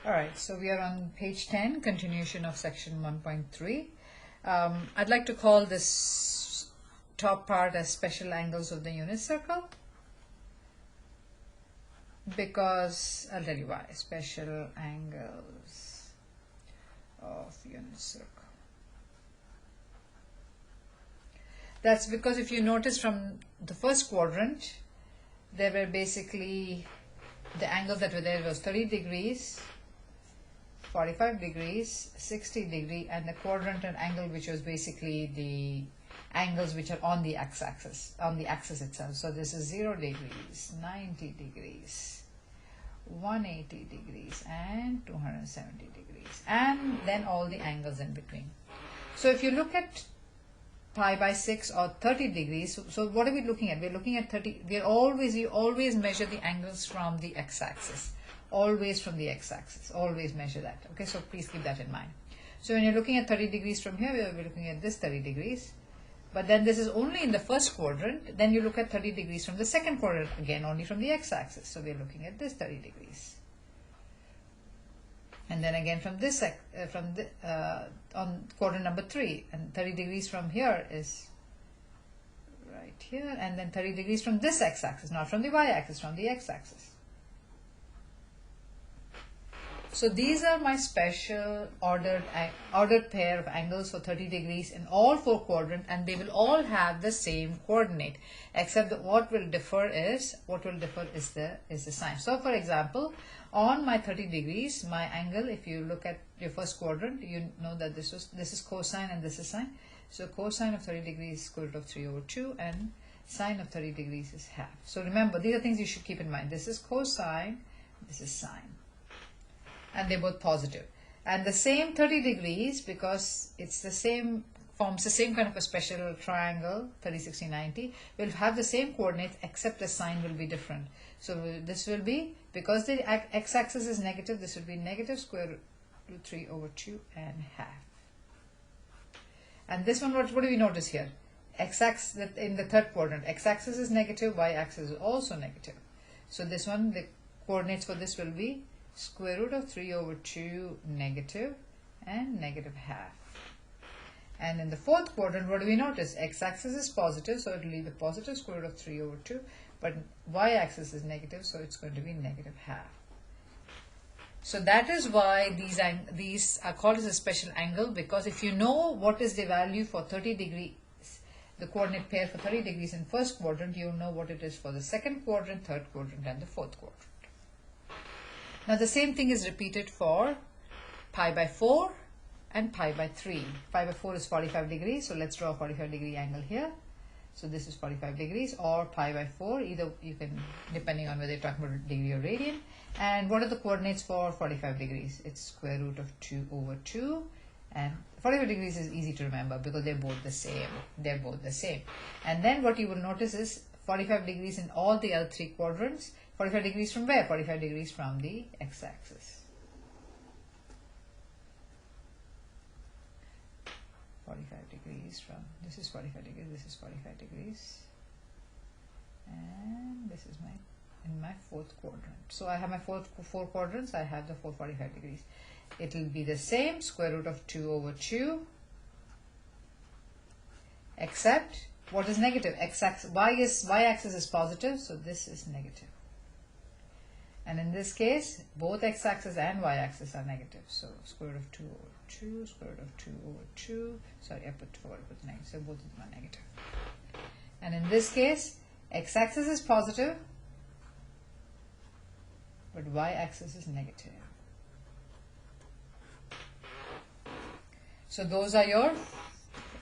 Alright, so we are on page 10, continuation of section 1.3. I'd like to call this top part as special angles of the unit circle, because I'll tell you why. Special angles of unit circle. That's because if you notice from the first quadrant, there were basically the angles that were there was 30 degrees, 45 degrees, 60 degree, and the quadrant and angle which was basically the angles which are on the x-axis, on the axis itself. So this is 0 degrees, 90 degrees, 180 degrees, and 270 degrees, and then all the angles in between. So if you look at pi by 6 or 30 degrees, so what are we looking at? We're looking at 30. You always measure the angles from the x-axis. Always from the x-axis, always measure that. Okay, so please keep that in mind. So when you're looking at 30 degrees from here, we're looking at this 30 degrees, but then this is only in the first quadrant. Then you look at 30 degrees from the second quadrant, again only from the x-axis. So we're looking at this 30 degrees, and then again from this on quadrant number 3, and 30 degrees from here is right here, and then 30 degrees from this x-axis, not from the y-axis, from the x-axis. So these are my special ordered pair of angles for 30 degrees in all 4 quadrants, and they will all have the same coordinate, except that what will differ is the sign. So for example, on my 30 degrees, my angle, if you look at your first quadrant, you know that this is cosine and this is sine. So cosine of 30 degrees is square root of 3 over 2, and sine of 30 degrees is half. So remember, these are things you should keep in mind. This is cosine, this is sine, and they're both positive. And the same 30 degrees, because it's the same, forms the same kind of a special triangle, 30, 60, 90, will have the same coordinates, except the sign will be different. So this will be, because the x-axis is negative, this will be negative square root 3 over 2 and half. And this one, what do we notice here? X-axis, in the third quadrant, x-axis is negative, y-axis is also negative. So this one, the coordinates for this will be square root of 3 over 2 negative and negative half. And in the fourth quadrant, what do we notice? X-axis is positive, so it will be the positive square root of 3 over 2, but y-axis is negative, so it's going to be negative half. So that is why these are called as a special angle, because if you know what is the value for 30 degrees, the coordinate pair for 30 degrees in first quadrant, you will know what it is for the second quadrant, third quadrant, and the fourth quadrant. Now the same thing is repeated for pi by 4 and pi by 3. Pi by 4 is 45 degrees, so let's draw a 45 degree angle here. So this is 45 degrees, or pi by 4, either you can, depending on whether you're talking about degree or radian. And what are the coordinates for 45 degrees? It's square root of 2 over 2, and 45 degrees is easy to remember because they're both the same. They're both the same. And then what you will notice is 45 degrees in all the other 3 quadrants. 45 degrees from where? 45 degrees from the x-axis. 45 degrees from, this is 45 degrees, this is 45 degrees, and this is in my fourth quadrant. So I have my 4 quadrants, I have the 45 degrees. It will be the same, square root of 2 over 2, except what is negative? X-axis, y-axis is positive, so this is negative. And in this case, both x-axis and y-axis are negative. So square root of 2 over 2, square root of 2 over 2. Sorry, I put 4, I put negative. So both of them are negative. And in this case, x-axis is positive, but y-axis is negative. So those are your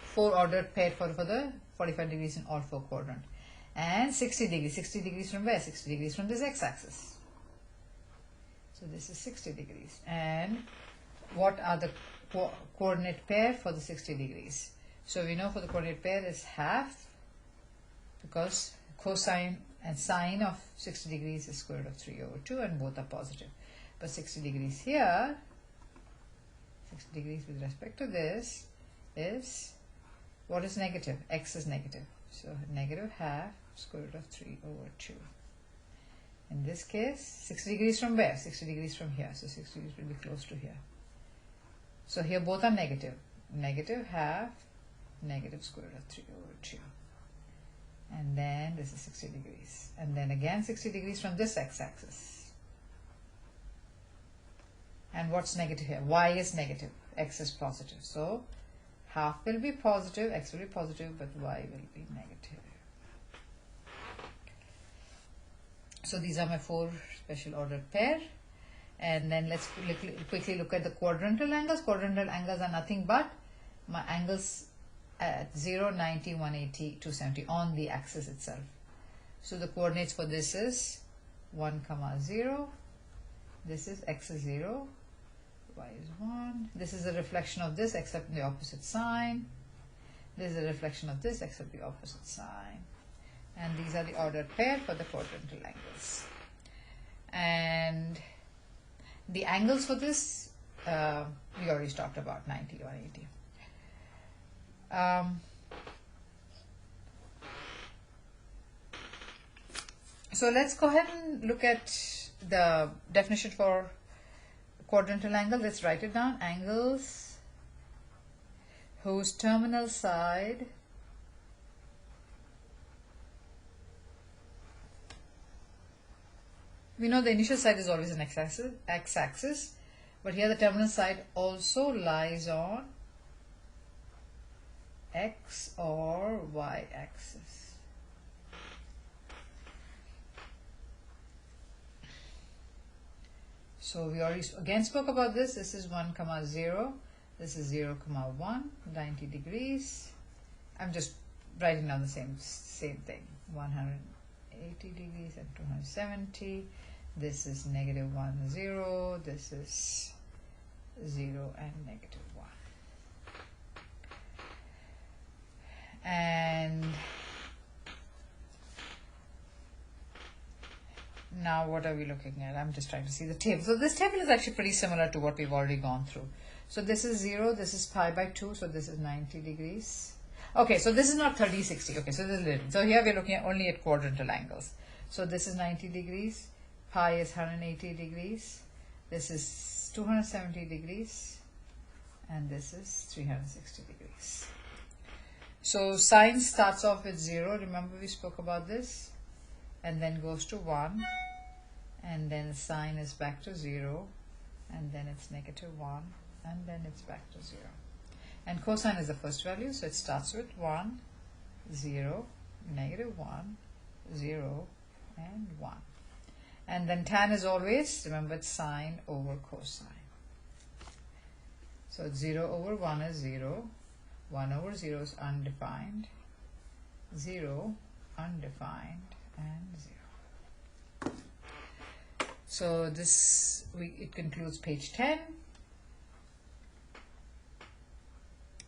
4 ordered pair for the 45 degrees in all 4 quadrants. And 60 degrees. 60 degrees from where? 60 degrees from this x-axis. So this is 60 degrees. And what are the coordinate pair for the 60 degrees? So we know for the coordinate pair is half, because cosine and sine of 60 degrees is square root of 3 over 2, and both are positive. But 60 degrees here, 60 degrees with respect to this is, what is negative? X is negative. So negative half square root of 3 over 2. In this case, 60 degrees from where? 60 degrees from here. So 60 degrees will be close to here. So here both are negative. Negative half, negative square root of 3 over 2. And then this is 60 degrees. And then again 60 degrees from this x-axis. And what's negative here? Y is negative, x is positive. So half will be positive, x will be positive, but y will be negative. So these are my 4 special ordered pair. And then let's quickly look at the quadrantal angles. Quadrantal angles are nothing but my angles at 0, 90, 180, 270 on the axis itself. So the coordinates for this is 1, 0. This is x is 0, y is 1. This is a reflection of this except in the opposite sign. This is a reflection of this except the opposite sign. And these are the ordered pair for the quadrantal angles. And the angles for this, we already talked about 90, 180. So let's go ahead and look at the definition for quadrantal angle. Let's write it down. Angles whose terminal side we know the initial side is always an x-axis, but here the terminal side also lies on x or y axis. So we already again spoke about this. This is 1, 0. This is 0, 1, 90 degrees. I'm just writing down the same thing. 180 degrees and 270. This is negative 1, 0. This is 0 and negative 1. And now what are we looking at? I'm just trying to see the table. So this table is actually pretty similar to what we've already gone through. So this is 0, this is pi by 2, so this is 90 degrees. Okay, so this is not 30, 60. Okay, so this is little. So here we're looking at only at quadrantal angles. So this is 90 degrees, pi is 180 degrees, this is 270 degrees, and this is 360 degrees. So sine starts off with 0, remember we spoke about this, and then goes to 1, and then sine is back to 0, and then it's negative 1, and then it's back to 0. And cosine is the first value, so it starts with 1, 0, negative 1, 0, and 1. And then tan is always, remember, it's sine over cosine. So 0 over 1 is 0, 1 over 0 is undefined, 0, undefined, and 0. So this, it concludes page 10.